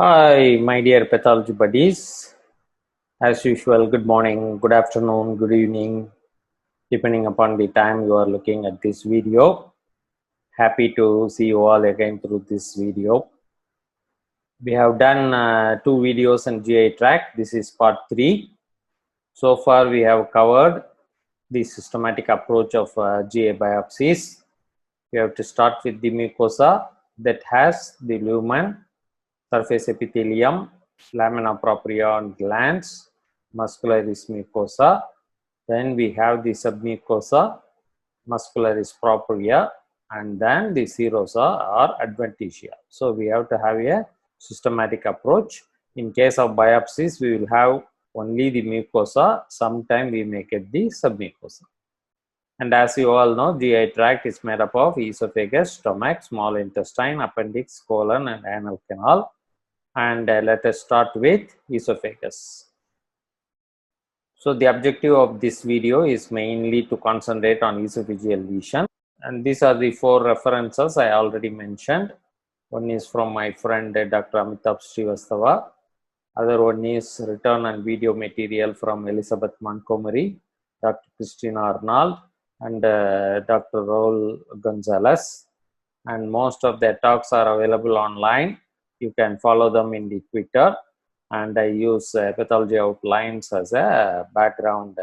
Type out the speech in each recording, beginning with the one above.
Hi, my dear pathology buddies. As usual, good morning, good afternoon, good evening, depending upon the time you are looking at this video. Happy to see you all again through this video. We have done two videos on GI tract. This is part 3. So far, we have covered the systematic approach of GI biopsies. We have to start with the mucosa that has the lumen, surface epithelium, lamina propria on glands, muscularis mucosa. Then we have the submucosa, muscularis propria, and then the serosa or adventitia. So we have to have a systematic approach. In case of biopsies, we will have only the mucosa. Sometime we may get the submucosa. And as you all know, GI tract is made up of esophagus, stomach, small intestine, appendix, colon, and anal canal. And let us start with esophagus. So the objective of this video is mainly to concentrate on esophageal lesion, and these are the 4 references I already mentioned. One is from my friend Dr. Amitabh Srivastava. Other one is written and video material from Elizabeth Montgomery, Dr. Christina Arnold, and Dr. Raul Gonzalez. And most of their talks are available online. You can follow them in the Twitter, and I use pathology outlines as a background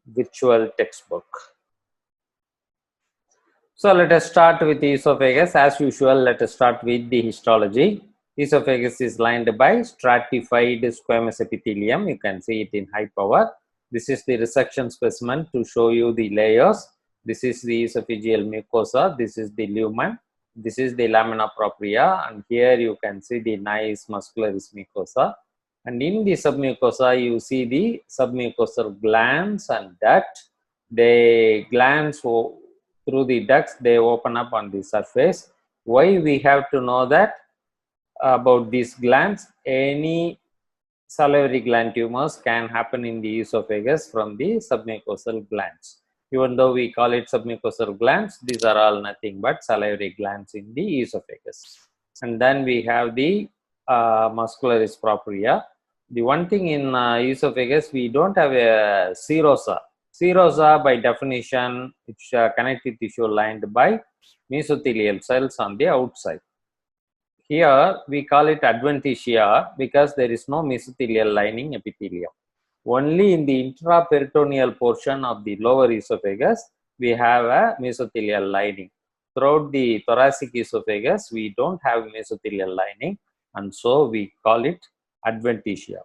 virtual textbook. So let us start with the esophagus. As usual, let us start with the histology. Esophagus is lined by stratified squamous epithelium. You can see it in high power. This is the resection specimen to show you the layers. This is the esophageal mucosa. This is the lumen. This is the lamina propria, and here you can see the nice muscularis mucosa. And in the submucosa, you see the submucosal glands and duct. They glands through the ducts, they open up on the surface. Why we have to know that about these glands? Any salivary gland tumors can happen in the esophagus from the submucosal glands. Even though we call it submucosal glands, these are all nothing but salivary glands in the esophagus. And then we have the muscularis propria. The one thing in esophagus, we don't have a serosa. Serosa, by definition, it's connective tissue lined by mesothelial cells on the outside. Here we call it adventitia because there is no mesothelial lining epithelium. Only in the intraperitoneal portion of the lower esophagus we have a mesothelial lining. Throughout the thoracic esophagus we don't have mesothelial lining, and so we call it adventitia.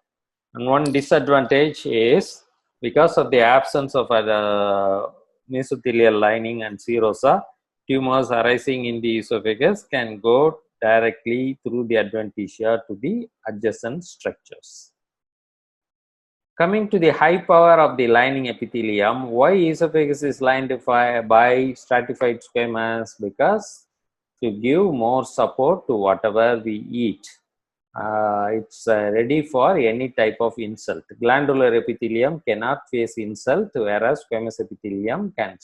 And one disadvantage is because of the absence of a mesothelial lining and serosa, tumors arising in the esophagus can go directly through the adventitia to the adjacent structures. Coming to the high power of the lining epithelium, why esophagus is lined by stratified squamous? Because to give more support to whatever we eat. It's ready for any type of insult. Glandular epithelium cannot face insult, whereas squamous epithelium can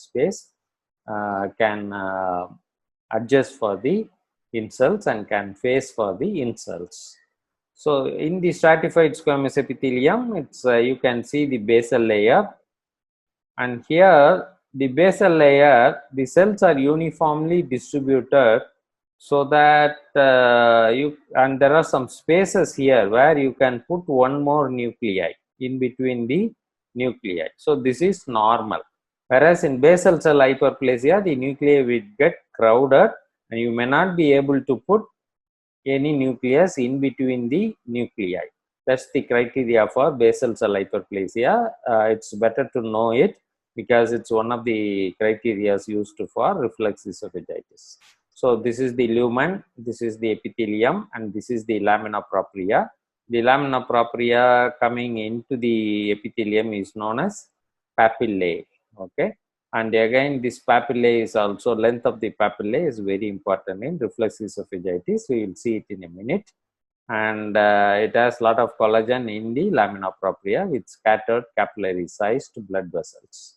adjust for the insults and can face for the insults. So in the stratified squamous epithelium, it's you can see the basal layer, and here the basal layer, the cells are uniformly distributed, so that and there are some spaces here where you can put one more nuclei in between the nuclei. So this is normal. Whereas in basal cell hyperplasia, the nuclei will get crowded and you may not be able to put any nucleus in between the nuclei. That's the criteria for basal cell hyperplasia. It's better to know it because it's one of the criteria used for reflux esophagitis. So this is the lumen, this is the epithelium, and this is the lamina propria. The lamina propria coming into the epithelium is known as papillae. Okay, and again this papillae is also, length of the papillae is very important in reflux esophagitis. We will see it in a minute. And it has a lot of collagen in the lamina propria with scattered capillary sized blood vessels.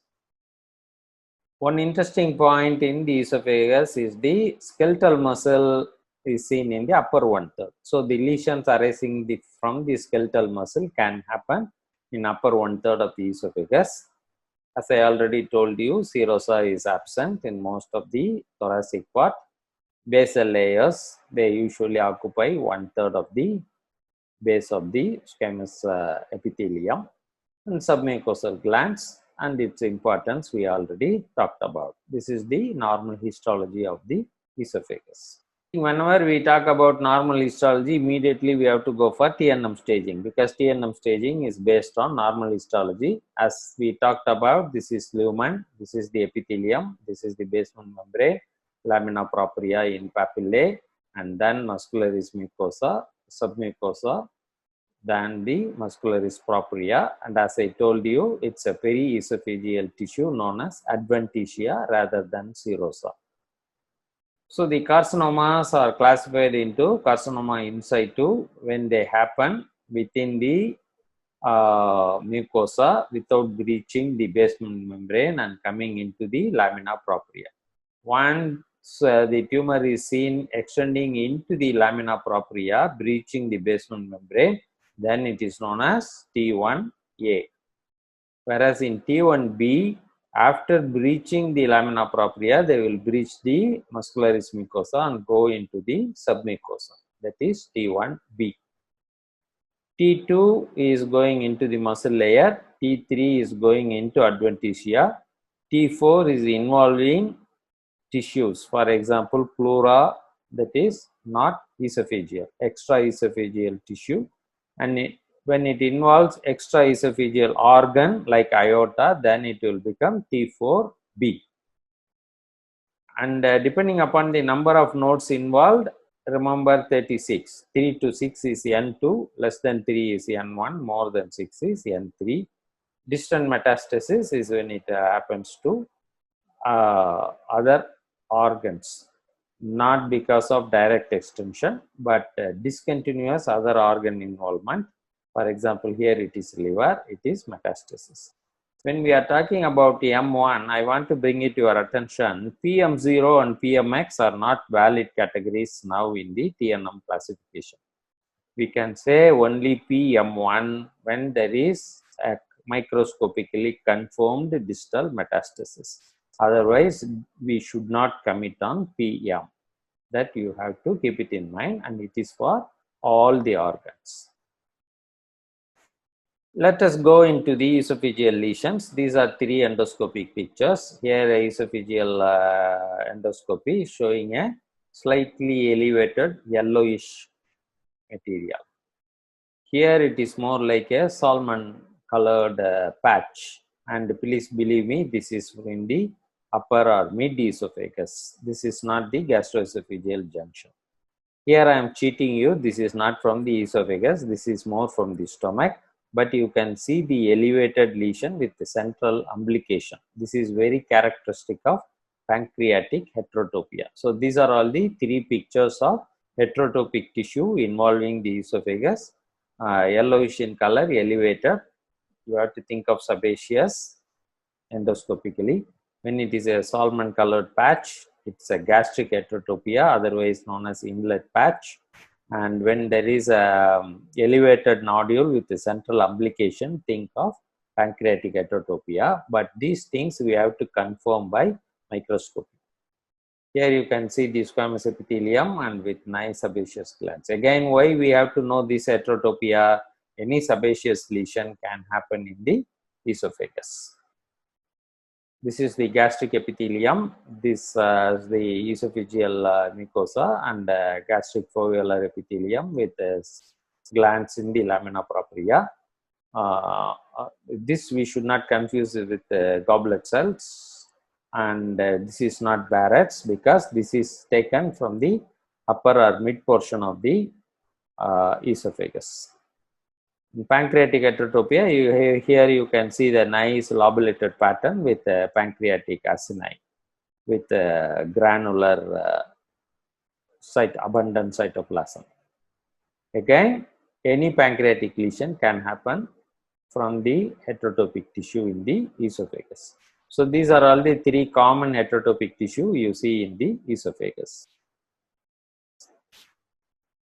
One interesting point in the esophagus is the skeletal muscle is seen in the upper one third. So the lesions arising from the skeletal muscle can happen in upper one third of the esophagus. As I already told you, serosa is absent in most of the thoracic part. Basal layers, they usually occupy one third of the base of the squamous epithelium, and submucosal glands and its importance we already talked about. This is the normal histology of the esophagus. Whenever we talk about normal histology, immediately we have to go for TNM staging, because TNM staging is based on normal histology. As we talked about, this is lumen, this is the epithelium, this is the basement membrane, lamina propria in papillae, and then muscularis mucosa, submucosa, than the muscularis propria, and as I told you, it's a periesophageal tissue known as adventitia rather than serosa. So the carcinomas are classified into carcinoma in situ when they happen within the mucosa without breaching the basement membrane and coming into the lamina propria. Once the tumor is seen extending into the lamina propria, breaching the basement membrane, then it is known as T1A. Whereas in T1B, after breaching the lamina propria, they will breach the muscularis mucosa and go into the submucosa. That is T1B. T2 is going into the muscle layer. T3 is going into adventitia. T4 is involving tissues, for example, pleura, that is not esophageal, extra esophageal tissue, and when it involves extra esophageal organ like aorta, then it will become T4B. And depending upon the number of nodes involved, remember 36. 3 to 6 is N2, less than 3 is N1, more than 6 is N3. Distant metastasis is when it happens to other organs, not because of direct extension, but discontinuous other organ involvement. For example, here it is liver, it is metastasis. When we are talking about M1, I want to bring it to your attention. PM0 and PMX are not valid categories now in the TNM classification. We can say only PM1 when there is a microscopically confirmed distal metastasis. Otherwise, we should not commit on PM. That you have to keep it in mind, and it is for all the organs. Let us go into the esophageal lesions. These are 3 endoscopic pictures. Here, esophageal endoscopy is showing a slightly elevated yellowish material. Here, it is more like a salmon colored patch, and please believe me, this is in the upper or mid esophagus. This is not the gastroesophageal junction. Here I am cheating you, this is not from the esophagus, this is more from the stomach, but you can see the elevated lesion with the central umbilication. This is very characteristic of pancreatic heterotopia. So these are all the 3 pictures of heterotopic tissue involving the esophagus. Yellowish in color, elevated. You have to think of sebaceous endoscopically. When it is a salmon colored patch, it's a gastric heterotopia, otherwise known as inlet patch. And when there is a elevated nodule with the central umbilication, think of pancreatic heterotopia. But these things we have to confirm by microscopy. Here you can see the squamous epithelium and with nice sebaceous glands. Again, why we have to know this heterotopia? Any sebaceous lesion can happen in the esophagus. This is the gastric epithelium. This is the esophageal mucosa and gastric foveolar epithelium with glands in the lamina propria. This we should not confuse with goblet cells. And this is not Barrett's, because this is taken from the upper or mid portion of the esophagus. In pancreatic heterotopia, here you can see the nice lobulated pattern with pancreatic acini with granular abundant cytoplasm. Again, any pancreatic lesion can happen from the heterotopic tissue in the esophagus. So these are all the 3 common heterotopic tissue you see in the esophagus.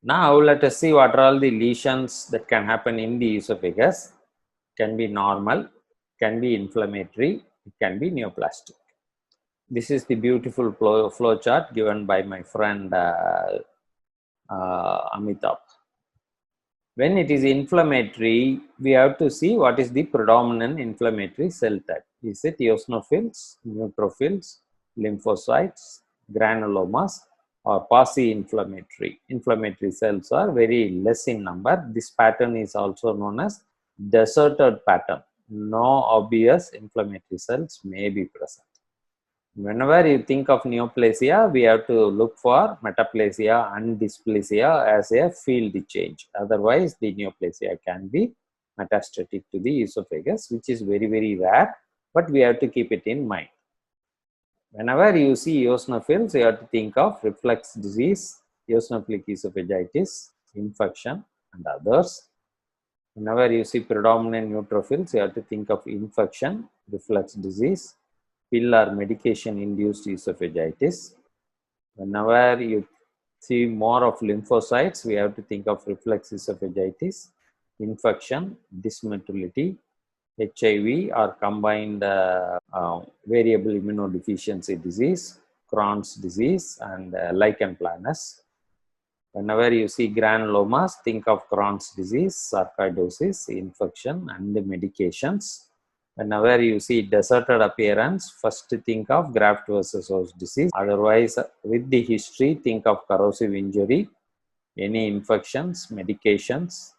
Now let us see what are all the lesions that can happen in the esophagus. Can be normal, can be inflammatory, it can be neoplastic. This is the beautiful flow chart given by my friend Amitabh. When it is inflammatory, we have to see what is the predominant inflammatory cell type. Is it eosinophils, neutrophils, lymphocytes, granulomas, or quasi-inflammatory? Inflammatory cells are very less in number. This pattern is also known as deserted pattern. No obvious inflammatory cells may be present. Whenever you think of neoplasia, we have to look for metaplasia and dysplasia as a field change. Otherwise, the neoplasia can be metastatic to the esophagus, which is very, very rare, but we have to keep it in mind. Whenever you see eosinophils, you have to think of reflux disease, eosinophilic esophagitis, infection, and others. Whenever you see predominant neutrophils, you have to think of infection, reflux disease, pill or medication induced esophagitis. Whenever you see more of lymphocytes, we have to think of reflux esophagitis, infection, dysmotility, HIV or combined variable immunodeficiency disease, Crohn's disease, and lichen planus. Whenever you see granulomas, think of Crohn's disease, sarcoidosis, infection, and medications. Whenever you see deserted appearance, first think of graft versus host disease. Otherwise, with the history, think of corrosive injury, any infections, medications,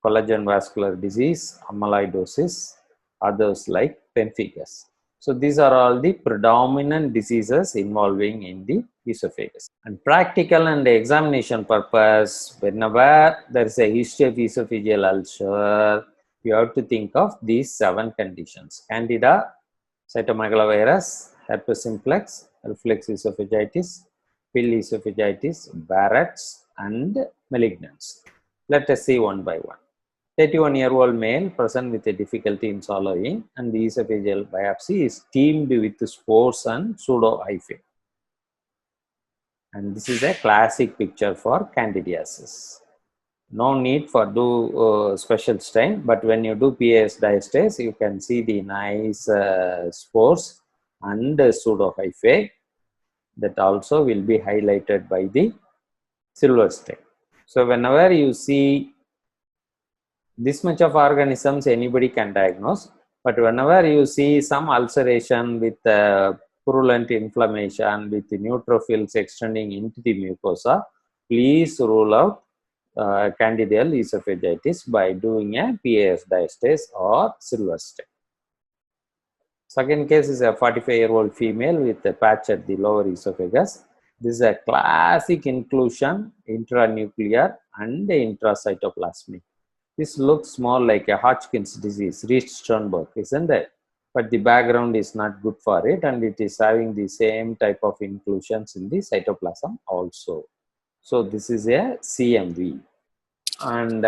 collagen vascular disease, amyloidosis, others like pemphigus. So these are all the predominant diseases involving in the esophagus. And practical and examination purpose, whenever there is a history of esophageal ulcer, you have to think of these 7 conditions: Candida, cytomegalovirus, herpes simplex, reflux esophagitis, pill esophagitis, Barrett's, and malignans. Let us see one by one. 31-year-old male present with a difficulty in swallowing, and the esophageal biopsy is teamed with spores and pseudohyphae. And this is a classic picture for candidiasis. No need for do special stain, but when you do PAS diastase, you can see the nice spores and pseudohyphae that also will be highlighted by the silver stain. So whenever you see this much of organisms, anybody can diagnose, but whenever you see some ulceration with purulent inflammation with the neutrophils extending into the mucosa, please rule out candidal esophagitis by doing a PAS diastase or silver stain. Second case is a 45-year-old female with a patch at the lower esophagus. This is a classic inclusion, intranuclear and intracytoplasmic. This looks more like a Hodgkin's disease, Reed-Sternberg, isn't it? But the background is not good for it, and it is having the same type of inclusions in the cytoplasm also. So this is a CMV. And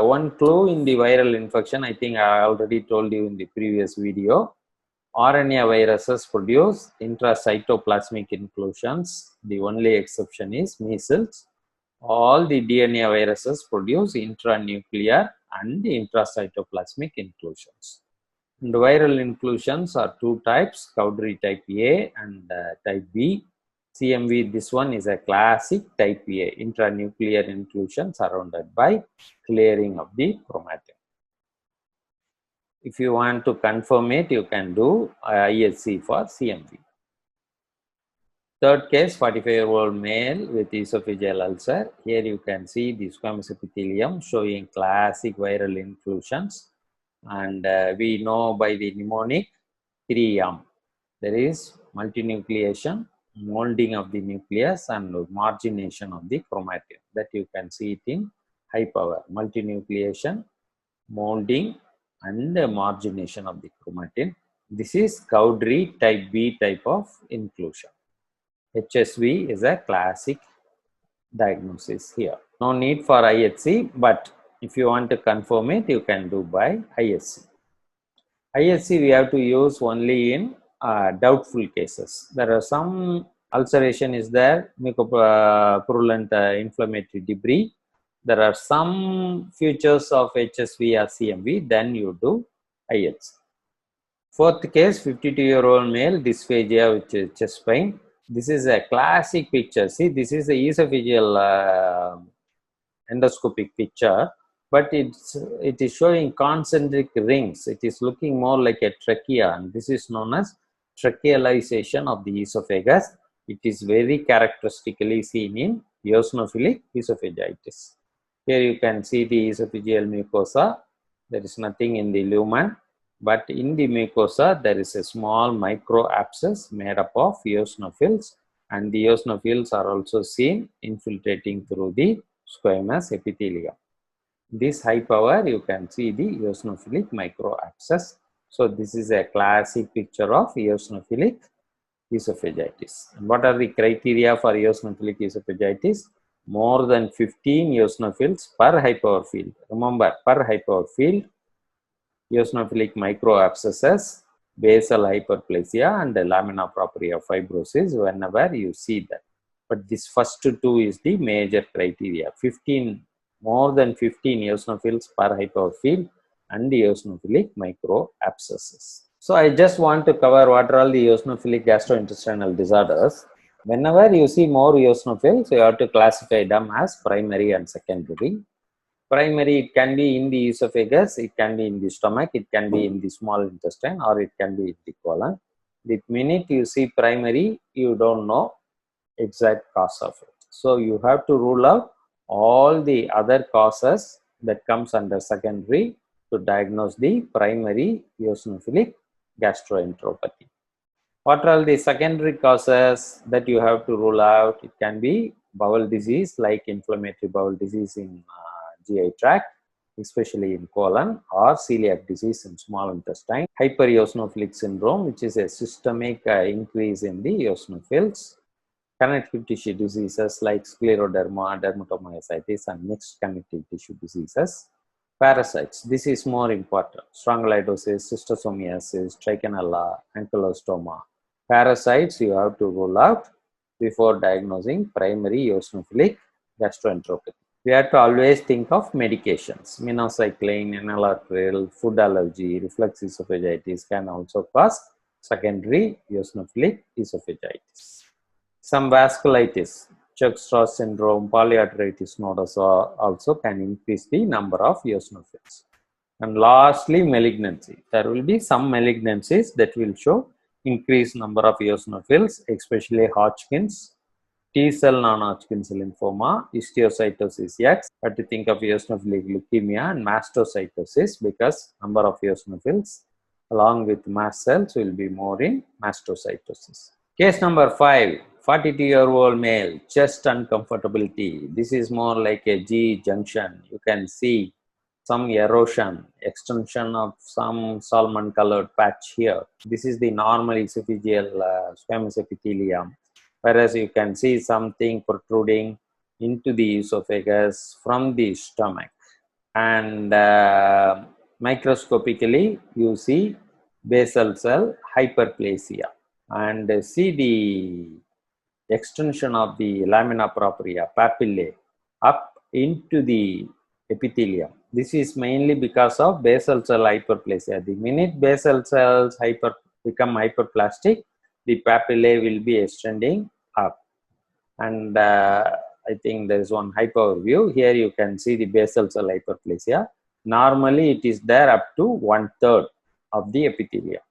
one clue in the viral infection, I think I already told you in the previous video, RNA viruses produce intracytoplasmic inclusions. The only exception is measles. All the DNA viruses produce intranuclear and intracytoplasmic inclusions. And viral inclusions are 2 types, Cowdery type A and type B. CMV, this one is a classic type A, intranuclear inclusion surrounded by clearing of the chromatin. If you want to confirm it, you can do IHC for CMV. Third case, 45-year-old male with esophageal ulcer. Here you can see the squamous epithelium showing classic viral inclusions. And we know by the mnemonic 3M. There is multinucleation, molding of the nucleus, and margination of the chromatin. That you can see it in high power. Multinucleation, molding, and margination of the chromatin. This is Cowdery type B type of inclusion. HSV is a classic diagnosis here. No need for IHC, but if you want to confirm it, you can do by IHC. IHC we have to use only in doubtful cases. There are some Ulceration is there, mucopurulent inflammatory debris. There are some features of HSV or CMV, then you do ILC. Fourth case, 52-year-old male, dysphagia with chest pain. This is a classic picture. See, this is the esophageal endoscopic picture, but it is showing concentric rings. It is looking more like a trachea, and this is known as trachealization of the esophagus. It is very characteristically seen in eosinophilic esophagitis. Here you can see the esophageal mucosa. There is nothing in the lumen, but in the mucosa there is a small micro abscess made up of eosinophils, and the eosinophils are also seen infiltrating through the squamous epithelium. This high power, you can see the eosinophilic micro abscess. So this is a classic picture of eosinophilic esophagitis. And what are the criteria for eosinophilic esophagitis? More than 15 eosinophils per high power field. Remember, per high power field, eosinophilic microabscesses, basal hyperplasia, and the lamina propria fibrosis whenever you see that. But this first two is the major criteria. 15, more than 15 eosinophils per high power field and eosinophilic microabscesses. So I just want to cover what are all the eosinophilic gastrointestinal disorders. Whenever you see more eosinophils, you have to classify them as primary and secondary. Primary, it can be in the esophagus, it can be in the stomach, it can be in the small intestine, or it can be in the colon. The minute you see primary, you don't know exact cause of it. So you have to rule out all the other causes that comes under secondary to diagnose the primary eosinophilic gastroenteropathy. What are the secondary causes that you have to rule out? It can be bowel disease, like inflammatory bowel disease in GI tract, especially in colon, or celiac disease in small intestine. Hypereosinophilic syndrome, which is a systemic increase in the eosinophils. Connective tissue diseases like scleroderma, dermatomyositis, and mixed connective tissue diseases. Parasites, this is more important. Strongyloidosis, schistosomiasis, trichinella, ankylostoma. Parasites you have to rule out before diagnosing primary eosinophilic gastroenteropathy. We have to always think of medications. Minocycline, enalapril, food allergy, reflux esophagitis can also cause secondary eosinophilic esophagitis. Some vasculitis, Church-Strauss syndrome, polyarteritis nodosa also can increase the number of eosinophils. And lastly, malignancy. There will be some malignancies that will show increased number of eosinophils, especially Hodgkin's, T-cell non-Hodgkin's lymphoma, histiocytosis X. But to think of eosinophilic leukemia and mastocytosis, because number of eosinophils along with mast cells will be more in mastocytosis. Case number 5, 42-year-old male, chest uncomfortability. This is more like a G junction. You can see some erosion, extension of some salmon colored patch here. This is the normal esophageal squamous epithelium, whereas you can see something protruding into the esophagus from the stomach. And microscopically, you see basal cell hyperplasia, and see the extension of the lamina propria papillae up into the epithelium. This is mainly because of basal cell hyperplasia. The minute basal cells become hyperplastic, the papillae will be extending up. And I think there is one high power view. Here you can see the basal cell hyperplasia. Normally it is there up to 1/3 of the epithelium.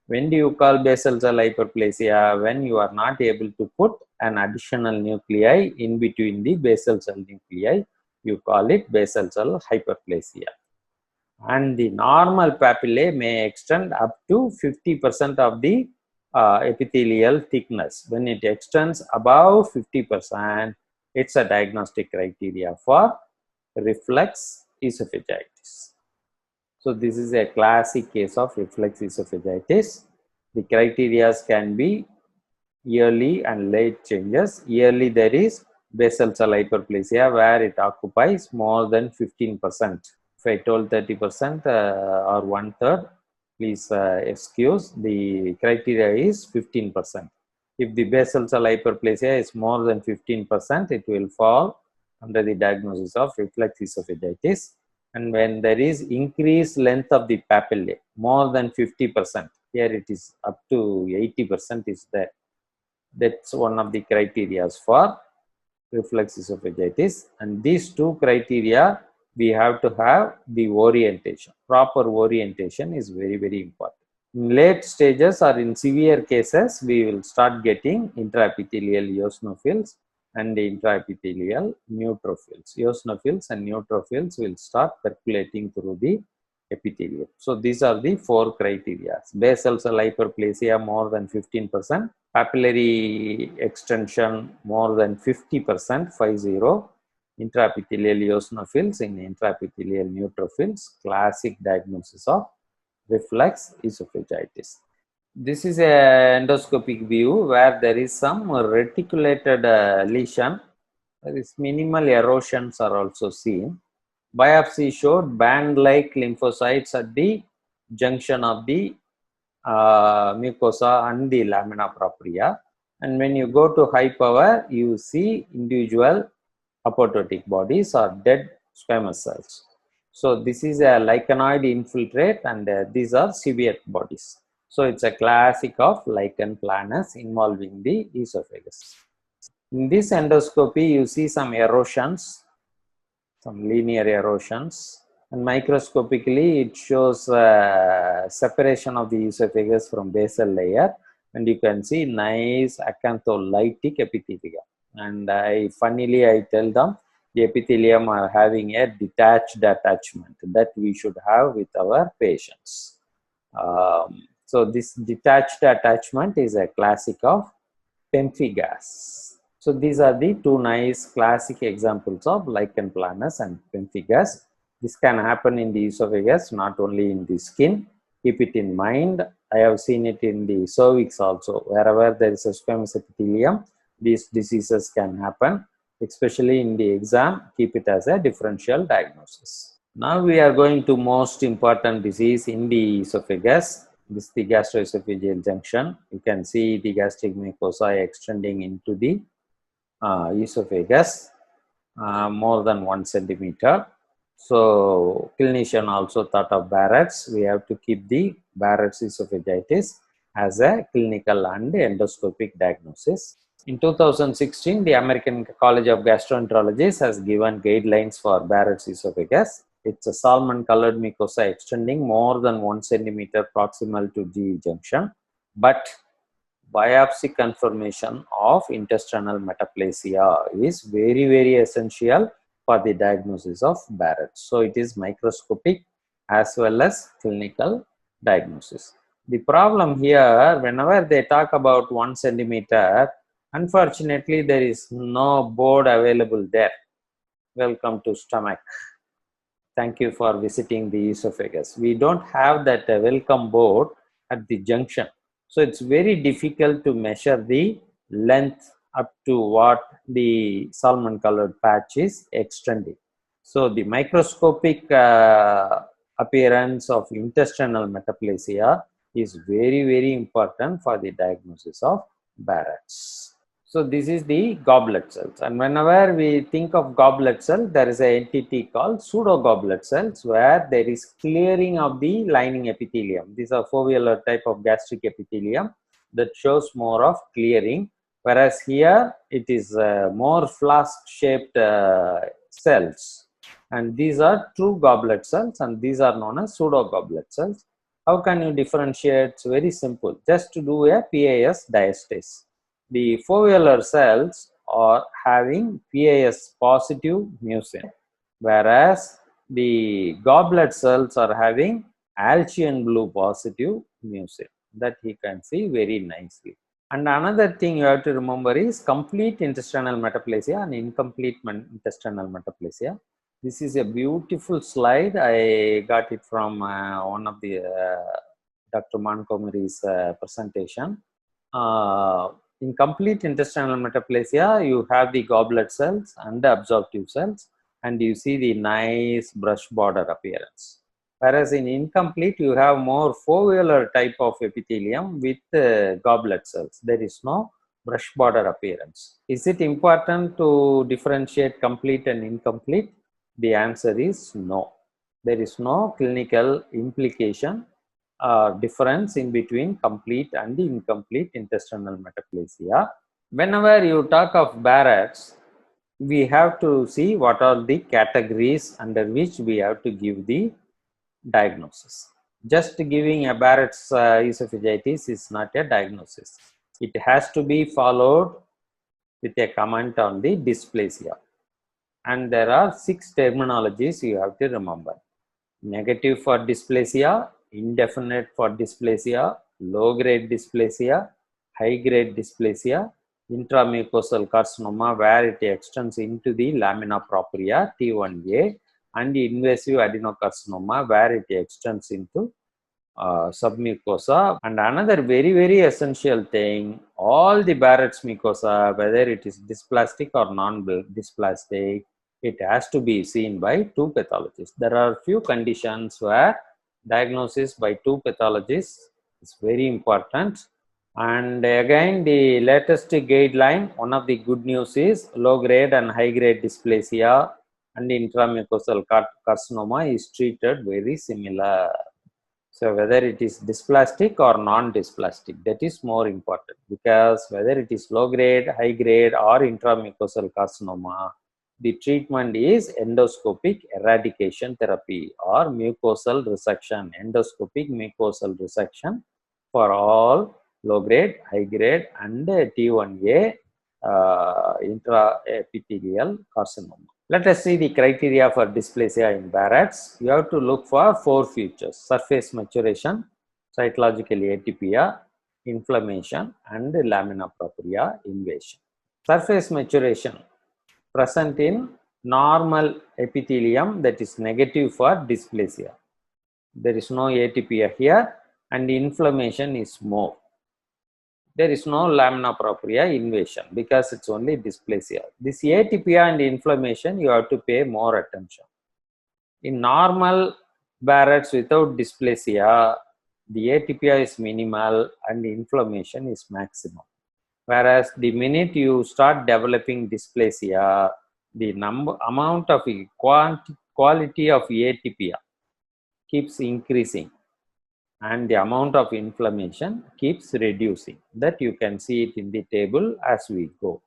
When do you call basal cell hyperplasia? When you are not able to put an additional nuclei in between the basal cell nuclei, you call it basal cell hyperplasia. And the normal papillae may extend up to 50% of the epithelial thickness. When it extends above 50%, it's a diagnostic criteria for reflux esophagitis. So this is a classic case of reflux esophagitis. The criteria can be yearly and late changes. Yearly, there is basal cell hyperplasia where it occupies more than 15%. If I told 30% or 1/3, please excuse. The criteria is 15%. If the basal cell hyperplasia is more than 15%, it will fall under the diagnosis of reflex esophagitis. And when there is increased length of the papillae, more than 50%, here it is up to 80% is there. That's one of the criteria for reflex esophagitis. And these two criteria, we have to have the orientation. Proper orientation is very, very important. In late stages or in severe cases, we will start getting intraepithelial eosinophils and intraepithelial neutrophils. Eosinophils and neutrophils will start circulating through the epithelium. So these are the four criteria. Basal cell hyperplasia more than 15%, papillary extension more than 50%, 50, intraepithelial eosinophils in intraepithelial neutrophils, classic diagnosis of reflex esophagitis. This is an endoscopic view where there is some reticulated lesion. There is minimal erosions are also seen. Biopsy showed band-like lymphocytes at the junction of the mucosa and the lamina propria. And when you go to high power, you see individual apoptotic bodies or dead squamous cells. So this is a lichenoid infiltrate, and these are severe bodies. So it's a classic of lichen planus involving the esophagus. In this endoscopy, you see some erosions, some linear erosions, and microscopically it shows separation of the esophagus from basal layer, and you can see nice acantholytic epithelium. And funnily I tell them the epithelium are having a detached attachment that we should have with our patients. So this detached attachment is a classic of pemphigus. So these are the two nice classic examples of lichen planus and pemphigus. This can happen in the esophagus, not only in the skin. Keep it in mind. I have seen it in the cervix also. Wherever there is a squamous epithelium, these diseases can happen, especially in the exam. Keep it as a differential diagnosis. Now we are going to most important disease in the esophagus. This is the gastroesophageal junction. You can see the gastric mucosa extending into the esophagus more than 1 centimeter. So clinician also thought of Barrett's. We have to keep the Barrett's esophagitis as a clinical and endoscopic diagnosis. In 2016, the American College of Gastroenterology has given guidelines for Barrett's esophagus. It's a salmon-colored mucosa extending more than 1 centimeter proximal to GE junction, but biopsy confirmation of intestinal metaplasia is very, very essential for the diagnosis of Barrett's. So it is microscopic as well as clinical diagnosis. The problem here, whenever they talk about 1 centimeter, unfortunately there is no board available there. Welcome to stomach. Thank you for visiting the esophagus. We don't have that welcome board at the junction. So it's very difficult to measure the length up to what the salmon colored patch is extending. So the microscopic appearance of intestinal metaplasia is very, very important for the diagnosis of Barrett's. So this is the goblet cells, and whenever we think of goblet cell, there is an entity called pseudogoblet cells where there is clearing of the lining epithelium. These are foveolar type of gastric epithelium that shows more of clearing, whereas here it is more flask shaped cells, and these are true goblet cells and these are known as pseudogoblet cells. How can you differentiate? It's very simple, just to do a PAS diastase. The foveolar cells are having PAS positive mucin, whereas the goblet cells are having Alcian blue positive mucin. That he can see very nicely. And another thing you have to remember is complete intestinal metaplasia and incomplete intestinal metaplasia. This is a beautiful slide. I got it from one of the Dr. Montgomery's presentation. In complete intestinal metaplasia, you have the goblet cells and the absorptive cells, and you see the nice brush border appearance. Whereas in incomplete, you have more foveolar type of epithelium with goblet cells. There is no brush border appearance. Is it important to differentiate complete and incomplete? The answer is no. There is no clinical implication or difference in between complete and incomplete intestinal metaplasia. Whenever you talk of Barrett's, we have to see what are the categories under which we have to give the diagnosis. Just giving a Barrett's esophagitis is not a diagnosis. It has to be followed with a comment on the dysplasia. And there are 6 terminologies you have to remember. Negative for dysplasia, indefinite for dysplasia, low-grade dysplasia, high-grade dysplasia, intramucosal carcinoma where it extends into the lamina propria T1A, and invasive adenocarcinoma where it extends into submucosa. And another very essential thing, all the Barrett's mucosa, whether it is dysplastic or non-dysplastic, it has to be seen by 2 pathologists. There are few conditions where diagnosis by 2 pathologists is very important. And again, the latest guideline, one of the good news is low grade and high grade dysplasia and intramucosal carcinoma is treated very similar. So whether it is dysplastic or non-dysplastic, that is more important, because whether it is low grade, high grade or intramucosal carcinoma, the treatment is endoscopic eradication therapy or mucosal resection, endoscopic mucosal resection for all low grade, high grade and T1A intraepithelial carcinoma. Let us see the criteria for dysplasia in Barrett's. You have to look for 4 features: surface maturation, cytological atypia, inflammation and lamina propria invasion. Surface maturation present in normal epithelium, that is negative for dysplasia. There is no atypia here and inflammation is more. There is no lamina propria invasion because it's only dysplasia. This atypia and inflammation you have to pay more attention. In normal Barrett's without dysplasia, the atypia is minimal and inflammation is maximum. Whereas the minute you start developing dysplasia, the amount of quality of atypia keeps increasing and the amount of inflammation keeps reducing. That you can see it in the table as we go.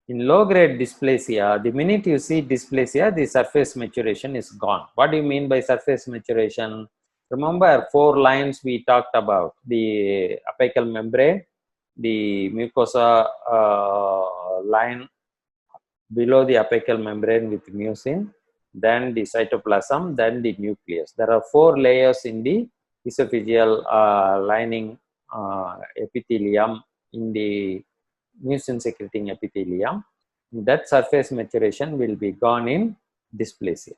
In low grade dysplasia, the minute you see dysplasia, the surface maturation is gone. What do you mean by surface maturation? Remember 4 lines we talked about: the apical membrane, the mucosa line below the apical membrane with mucin, then the cytoplasm, then the nucleus. There are 4 layers in the esophageal lining epithelium, in the mucin secreting epithelium. That surface maturation will be gone in dysplasia.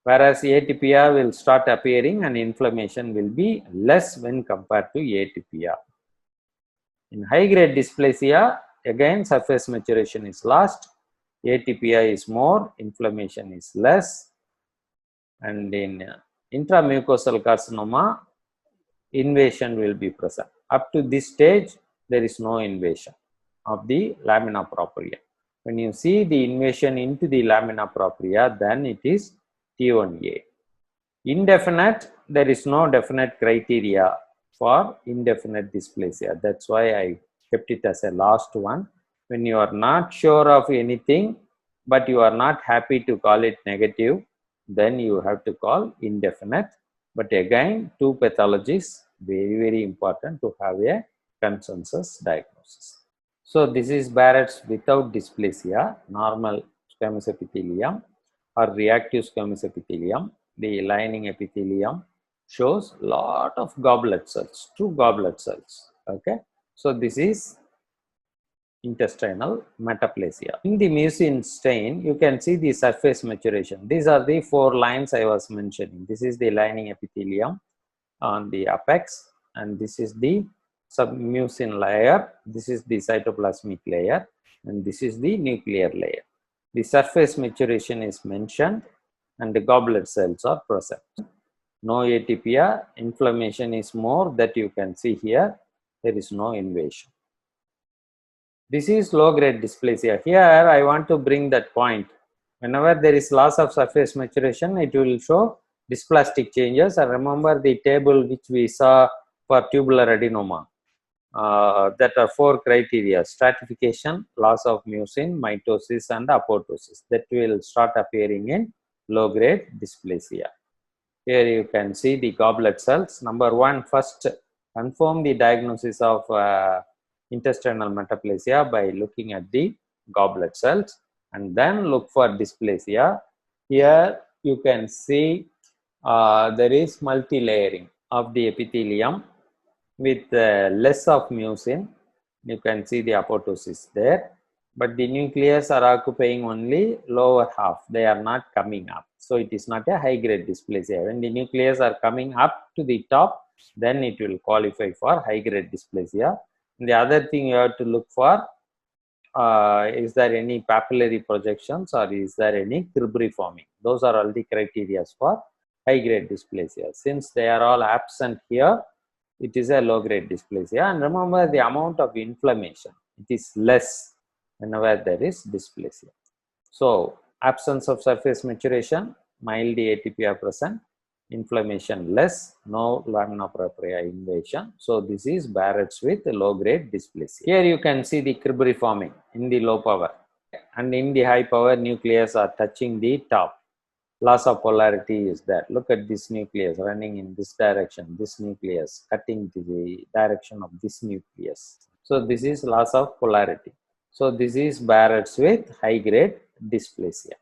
Whereas atypia will start appearing and inflammation will be less when compared to atypia. In high grade dysplasia, again surface maturation is lost, atypia is more, inflammation is less. And in intramucosal carcinoma, invasion will be present. Up to this stage, there is no invasion of the lamina propria. When you see the invasion into the lamina propria, then it is T1A. Indefinite, there is no definite criteria for indefinite dysplasia. That's why I kept it as a last one. When you are not sure of anything, but you are not happy to call it negative, then you have to call indefinite. But again, 2 pathologies, very important to have a consensus diagnosis. So this is Barrett's without dysplasia, normal squamous epithelium or reactive squamous epithelium. The lining epithelium shows lot of goblet cells, 2 goblet cells. Okay, so this is intestinal metaplasia. In the mucin stain, you can see the surface maturation. These are the 4 lines I was mentioning. This is the lining epithelium on the apex, and this is the submucin layer, this is the cytoplasmic layer, and this is the nuclear layer. The surface maturation is mentioned and the goblet cells are present. No atypia, inflammation is more, that you can see here. There is no invasion. This is low grade dysplasia. Here I want to bring that point. Whenever there is loss of surface maturation, it will show dysplastic changes. And remember the table which we saw for tubular adenoma. That are 4 criteria: stratification, loss of mucin, mitosis, and apoptosis. That will start appearing in low grade dysplasia. Here you can see the goblet cells. Number 1, first confirm the diagnosis of intestinal metaplasia by looking at the goblet cells, and then look for dysplasia. Here you can see there is multi-layering of the epithelium with less of mucin. You can see the apoptosis there, but the nucleus are occupying only lower half. They are not coming up, so it is not a high grade dysplasia. When the nucleus are coming up to the top, then it will qualify for high grade dysplasia. And the other thing you have to look for, is there any papillary projections or is there any cribriforming? Those are all the criteria for high grade dysplasia. Since they are all absent here, it is a low grade dysplasia. And remember, the amount of inflammation, it is less whenever there is dysplasia. So absence of surface maturation, mild atypia present, inflammation less, no lamina propria invasion. So this is Barrett's with low grade dysplasia. Here you can see the cribriforming in the low power, and in the high power, nucleus are touching the top. Loss of polarity is there. Look at this nucleus running in this direction, this nucleus cutting the direction of this nucleus. So this is loss of polarity. So this is Barrett's with high grade dysplasia.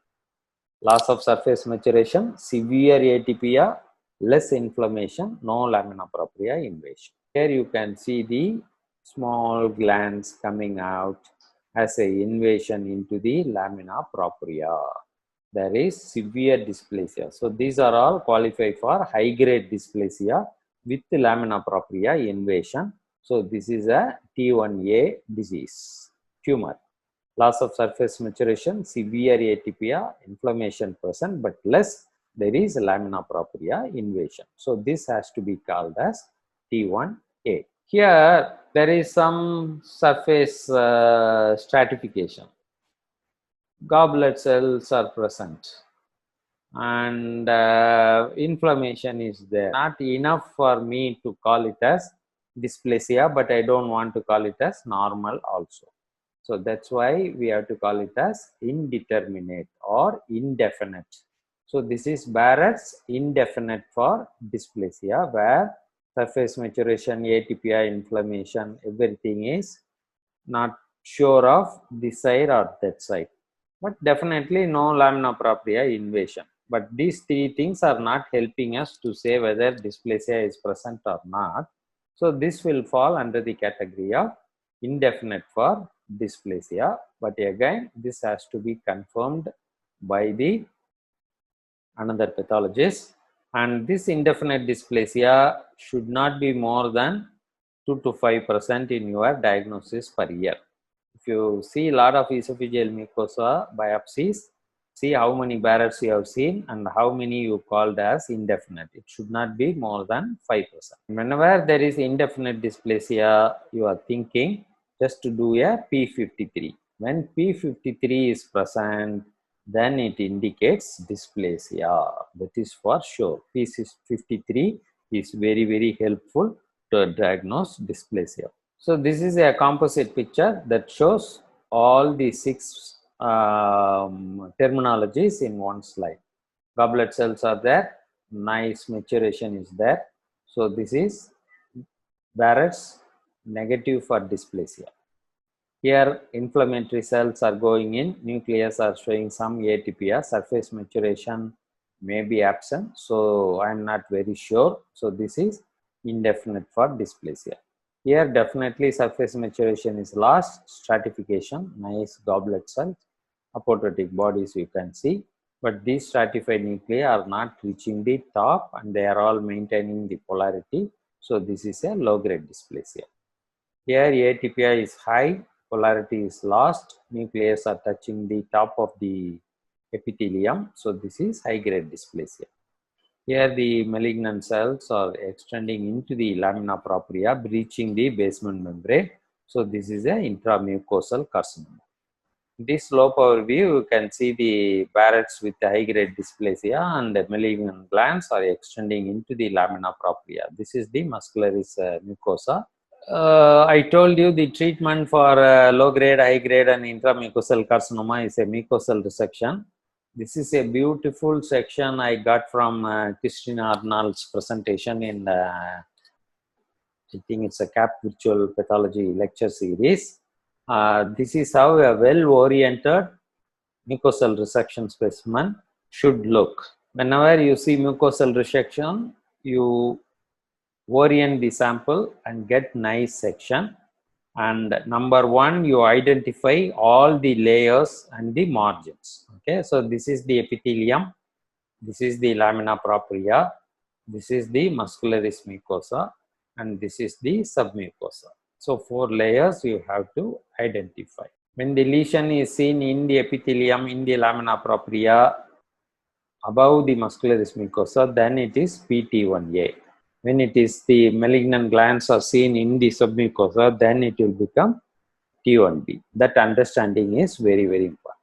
Loss of surface maturation, severe atypia, less inflammation, no lamina propria invasion. Here you can see the small glands coming out as a invasion into the lamina propria. There is severe dysplasia. So these are all qualified for high grade dysplasia with lamina propria invasion. So this is a T1A disease, tumor. Loss of surface maturation, severe atypia, inflammation present, but less, there is lamina propria invasion. So this has to be called as T1A. Here there is some surface stratification. Goblet cells are present and inflammation is there. Not enough for me to call it as dysplasia, but I don't want to call it as normal also. So that's why we have to call it as indeterminate or indefinite. So this is Barrett's indefinite for dysplasia, where surface maturation, atypia, inflammation, everything is not sure of this side or that side. But definitely no lamina propria invasion. But these 3 things are not helping us to say whether dysplasia is present or not. So this will fall under the category of indefinite for dysplasia. But again, this has to be confirmed by the another pathologist. And this indefinite dysplasia should not be more than 2 to 5% in your diagnosis per year. If you see a lot of esophageal mucosa biopsies, see how many Barretts you have seen and how many you called as indefinite. It should not be more than 5%. Whenever there is indefinite dysplasia, you are thinking just to do a P53. When P53 is present, then it indicates dysplasia. That is for sure. P53 is very, very helpful to diagnose dysplasia. So this is a composite picture that shows all the 6 terminologies in one slide. Goblet cells are there, nice maturation is there. So this is Barrett's negative for dysplasia. Here inflammatory cells are going in, nucleus are showing some atypia, surface maturation may be absent, so I am not very sure. So this is indefinite for dysplasia. Here definitely surface maturation is lost, stratification, nice goblet cells, apoptotic bodies you can see, but these stratified nuclei are not reaching the top and they are all maintaining the polarity. So this is a low grade dysplasia. Here atypia is high, polarity is lost, nucleus are touching the top of the epithelium. So this is high grade dysplasia. Here the malignant cells are extending into the lamina propria, breaching the basement membrane. So this is a intramucosal carcinoma. This low power view, you can see the Barretts with the high grade dysplasia and the malignant glands are extending into the lamina propria. This is the muscularis mucosa. I told you the treatment for low grade, high grade and intramucosal carcinoma is a mucosal resection. This is a beautiful section I got from Christina Arnold's presentation in I think it's a CAP virtual pathology lecture series. This is how a well-oriented mucosal resection specimen should look. Whenever you see mucosal resection, you orient the sample and get nice section. And number one, you identify all the layers and the margins. Okay, so this is the epithelium, this is the lamina propria, this is the muscularis mucosa, and this is the submucosa. So 4 layers you have to identify. When the lesion is seen in the epithelium, in the lamina propria, above the muscularis mucosa, then it is PT1A. When it is the malignant glands are seen in the submucosa, then it will become T1B. That understanding is very, very important.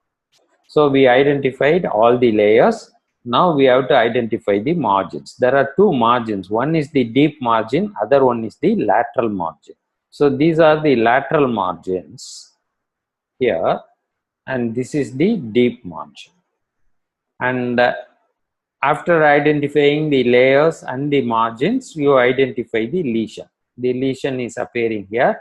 So we identified all the layers. Now we have to identify the margins. There are 2 margins. One is the deep margin, other one is the lateral margin. So these are the lateral margins here, and this is the deep margin. And after identifying the layers and the margins, you identify the lesion. The lesion is appearing here.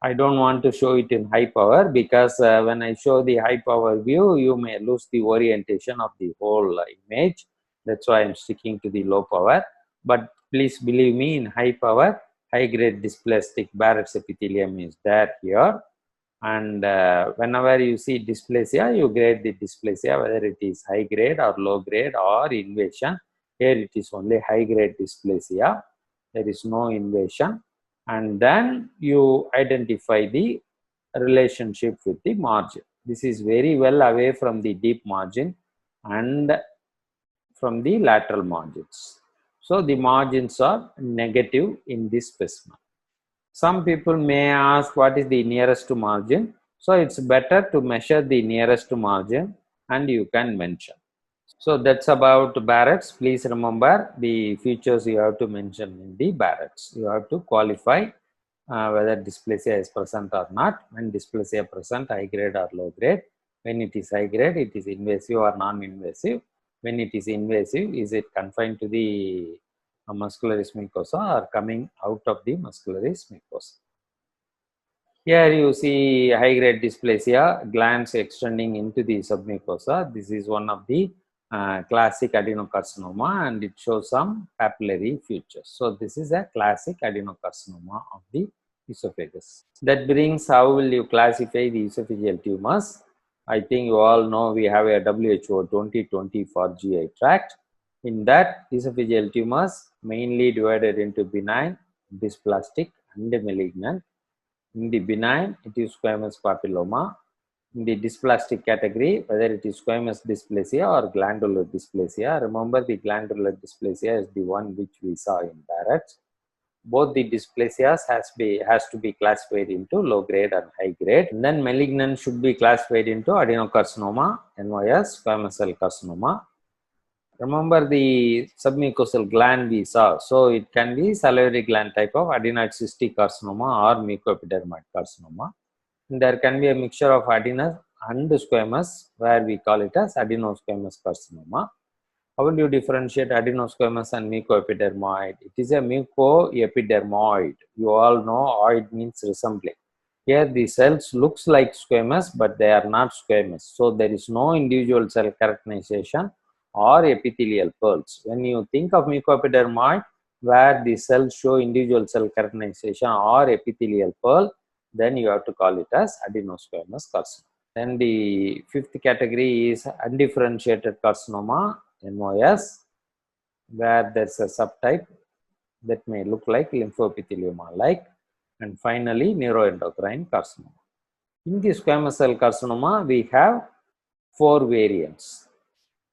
I don't want to show it in high power because when I show the high power view, you may lose the orientation of the whole image. That's why I'm sticking to the low power. But please believe me, in high power, high grade dysplastic Barrett's epithelium is there here. And whenever you see dysplasia, you grade the dysplasia, whether it is high grade or low grade or invasion. Here it is only high grade dysplasia. There is no invasion. And then you identify the relationship with the margin. This is very well away from the deep margin and from the lateral margins. So the margins are negative in this specimen. Some people may ask what is the nearest to margin. So it's better to measure the nearest to margin and you can mention. So that's about Barrett's. Please remember the features you have to mention in the Barrett's. You have to qualify whether dysplasia is present or not. When dysplasia present, high grade or low grade. When it is high grade, it is invasive or non-invasive. When it is invasive, is it confined to the muscularis mucosa or coming out of the muscularis mucosa? Here you see high grade dysplasia, glands extending into the submucosa. This is one of the classic adenocarcinoma and it shows some papillary features. So this is a classic adenocarcinoma of the esophagus. That brings how will you classify the esophageal tumors. I think you all know we have a WHO 2020 for GI tract. In that, esophageal tumors mainly divided into benign, dysplastic and malignant. In the benign, it is squamous papilloma. In the dysplastic category, whether it is squamous dysplasia or glandular dysplasia. Remember, the glandular dysplasia is the one which we saw in Barrett's. Both the dysplasias has to be classified into low grade and high grade. And then malignant should be classified into adenocarcinoma, NYS, squamous cell carcinoma. Remember the submucosal gland we saw. So it can be salivary gland type of adenoid cystic carcinoma or mucoepidermoid carcinoma. And there can be a mixture of adenous and squamous where we call it as adenosquamous carcinoma. How will you differentiate adenosquamous and mucoepidermoid? It is a mucoepidermoid. You all know oid means resembling. Here the cells looks like squamous but they are not squamous. So there is no individual cell characterization or epithelial pearls. When you think of mucoepidermoid where the cells show individual cell characterization or epithelial pearl, then you have to call it as adenosquamous carcinoma. Then the 5th category is undifferentiated carcinoma, NOS, where there's a subtype that may look like lymphoepithelioma-like, and finally neuroendocrine carcinoma. In the squamous cell carcinoma, we have 4 variants,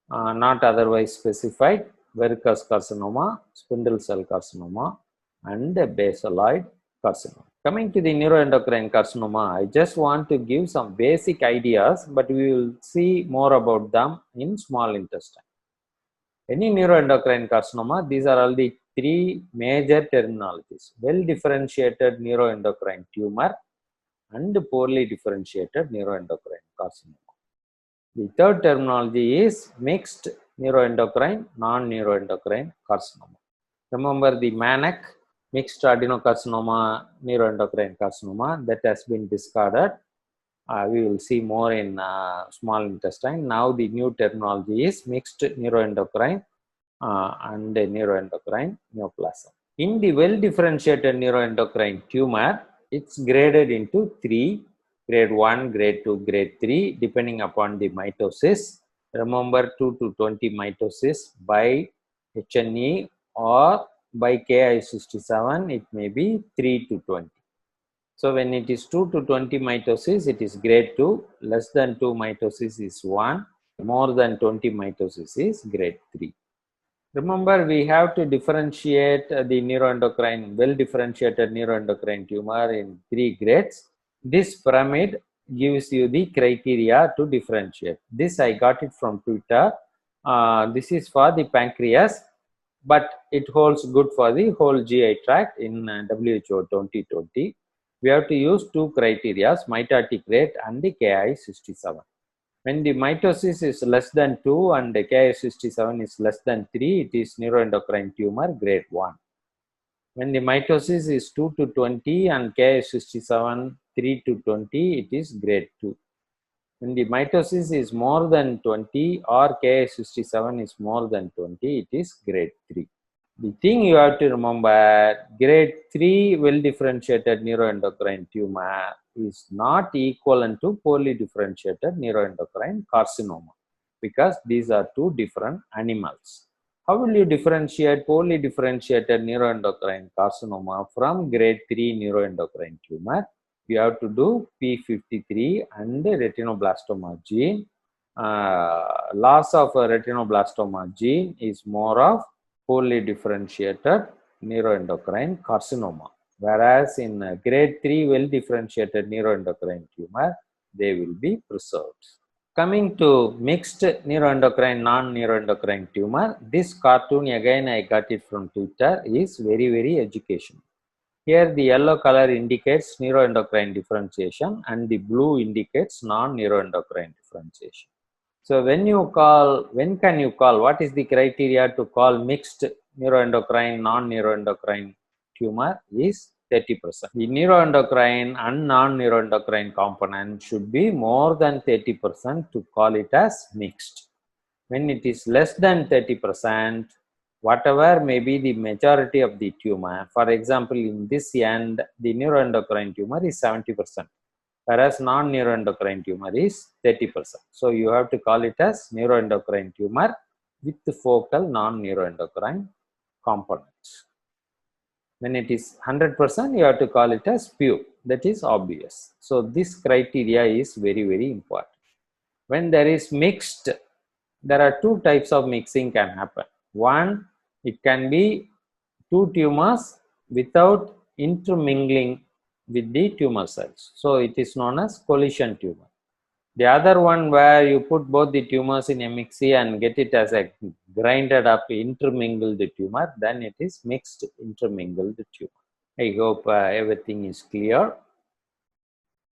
not otherwise specified: verrucous carcinoma, spindle cell carcinoma, and basaloid carcinoma. Coming to the neuroendocrine carcinoma, I just want to give some basic ideas, but we will see more about them in small intestine. Any neuroendocrine carcinoma, these are all the three major terminologies: well differentiated neuroendocrine tumor and poorly differentiated neuroendocrine carcinoma. The third terminology is mixed neuroendocrine, non-neuroendocrine carcinoma. Remember the MANEC, mixed adenocarcinoma, neuroendocrine carcinoma, that has been discarded. We will see more in small intestine. Now the new terminology is mixed neuroendocrine and neuroendocrine neoplasm. In the well differentiated neuroendocrine tumor, it's graded into three: grade 1, grade 2, grade 3, depending upon the mitosis. Remember, 2 to 20 mitosis by HNE, or by Ki67, it may be 3 to 20. So when it is 2 to 20 mitosis, it is grade 2, less than 2 mitosis is 1, more than 20 mitosis is grade 3. Remember, we have to differentiate the neuroendocrine, well differentiated neuroendocrine tumor in three grades. This pyramid gives you the criteria to differentiate. This I got it from Twitter. This is for the pancreas, but it holds good for the whole GI tract in WHO 2020. We have to use two criteria: mitotic rate and the Ki67. When the mitosis is less than 2 and the Ki67 is less than 3, it is neuroendocrine tumor grade 1. When the mitosis is 2 to 20 and Ki67 3 to 20, it is grade 2. When the mitosis is more than 20 or Ki67 is more than 20, it is grade 3. The thing you have to remember, grade 3 well differentiated neuroendocrine tumor is not equivalent to poorly differentiated neuroendocrine carcinoma, because these are two different animals. How will you differentiate poorly differentiated neuroendocrine carcinoma from grade 3 neuroendocrine tumor? You have to do P53 and retinoblastoma gene. Loss of a retinoblastoma gene is more of poorly differentiated neuroendocrine carcinoma, whereas in grade 3 well differentiated neuroendocrine tumor, they will be preserved. Coming to mixed neuroendocrine non-neuroendocrine tumor, this cartoon again I got it from Twitter, is very educational. Here the yellow color indicates neuroendocrine differentiation and the blue indicates non-neuroendocrine differentiation. So when can you call, what is the criteria to call mixed neuroendocrine, non-neuroendocrine tumor is 30%. The neuroendocrine and non-neuroendocrine component should be more than 30% to call it as mixed. When it is less than 30%, whatever may be the majority of the tumor, for example, in this end, the neuroendocrine tumor is 70%. Whereas non-neuroendocrine tumor is 30%. So you have to call it as neuroendocrine tumor with focal non-neuroendocrine components. When it is 100%, you have to call it as pure. That is obvious. So this criteria is very important. When there is mixed, there are two types of mixing can happen. One, it can be two tumors without intermingling with the tumor cells. So it is known as collision tumor. The other one, where you put both the tumors in a mixie and get it as a grinded up intermingled tumor, then it is mixed intermingled tumor. I hope everything is clear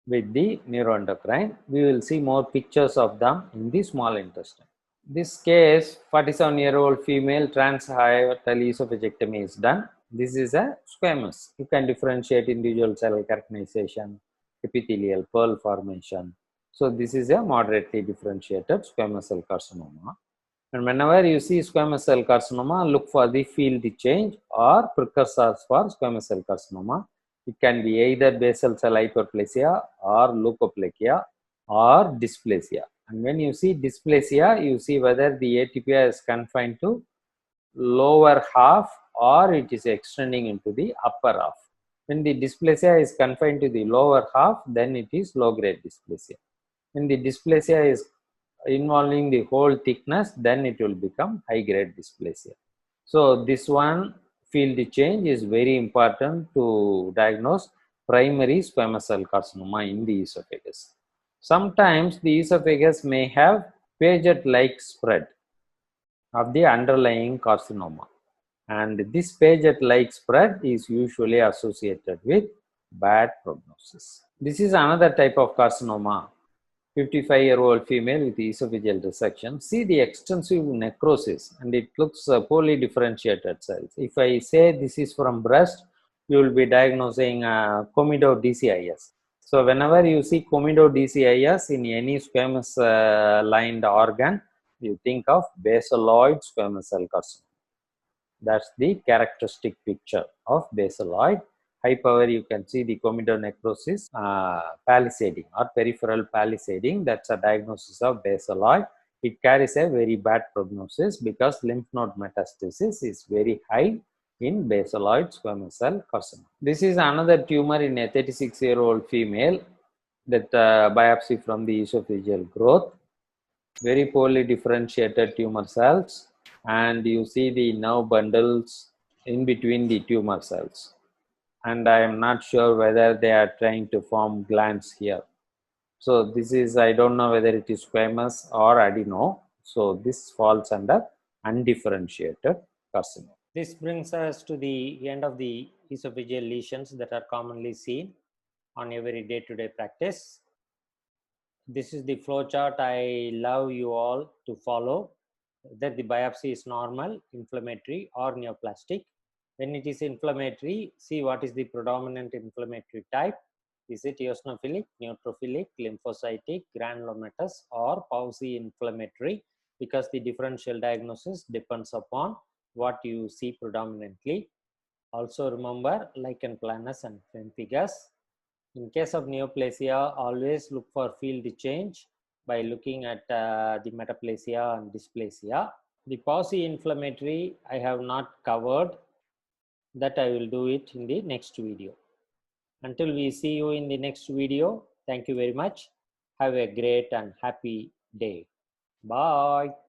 with the neuroendocrine. We will see more pictures of them in the small intestine. This case, 47-year-old female transhiatal esophagectomy is done. This is a squamous. You can differentiate individual cell characterization, epithelial pearl formation. So this is a moderately differentiated squamous cell carcinoma. And whenever you see squamous cell carcinoma, look for the field change or precursors for squamous cell carcinoma. It can be either basal cell hyperplasia or leukoplakia or dysplasia. And when you see dysplasia, you see whether the atypia is confined to lower half or it is extending into the upper half. When the dysplasia is confined to the lower half, then it is low grade dysplasia. When the dysplasia is involving the whole thickness, then it will become high grade dysplasia. So this one, field change, is very important to diagnose. primary squamous cell carcinoma in the esophagus. Sometimes the esophagus may have Paget-like spread of the underlying carcinoma, and this Paget-like spread is usually associated with bad prognosis. This is another type of carcinoma. 55-year-old female with esophageal resection. See the extensive necrosis, and it looks poorly differentiated cells. If I say this is from breast, you will be diagnosing comido DCIS. So whenever you see comido DCIS in any squamous lined organ, you think of basaloid squamous cell carcinoma. That's the characteristic picture of basaloid. High power, you can see the comedonecrosis, palisading or peripheral palisading. That's a diagnosis of basaloid. It carries a very bad prognosis because lymph node metastasis is very high in basaloid squamous cell carcinoma. This is another tumor in a 36-year-old female that biopsy from the esophageal growth. Very poorly differentiated tumor cells, and you see the nerve bundles in between the tumor cells, and I am not sure whether they are trying to form glands here. So this is, I don't know whether it is squamous or adeno, so this falls under undifferentiated carcinoma. This brings us to the end of the esophageal lesions that are commonly seen on every day-to-day practice. This is the flow chart I love you all to follow, that the biopsy is normal, inflammatory or neoplastic. When it is inflammatory, see what is the predominant inflammatory type. Is it eosinophilic, neutrophilic, lymphocytic, granulomatous or Pauci inflammatory? Because the differential diagnosis depends upon what you see predominantly. Also remember lichen planus and pemphigus. In case of neoplasia, always look for field change by looking at the metaplasia and dysplasia. The Pauci inflammatory I have not covered, that I will do it in the next video. Until we see you in the next video, thank you very much. Have a great and happy day. Bye.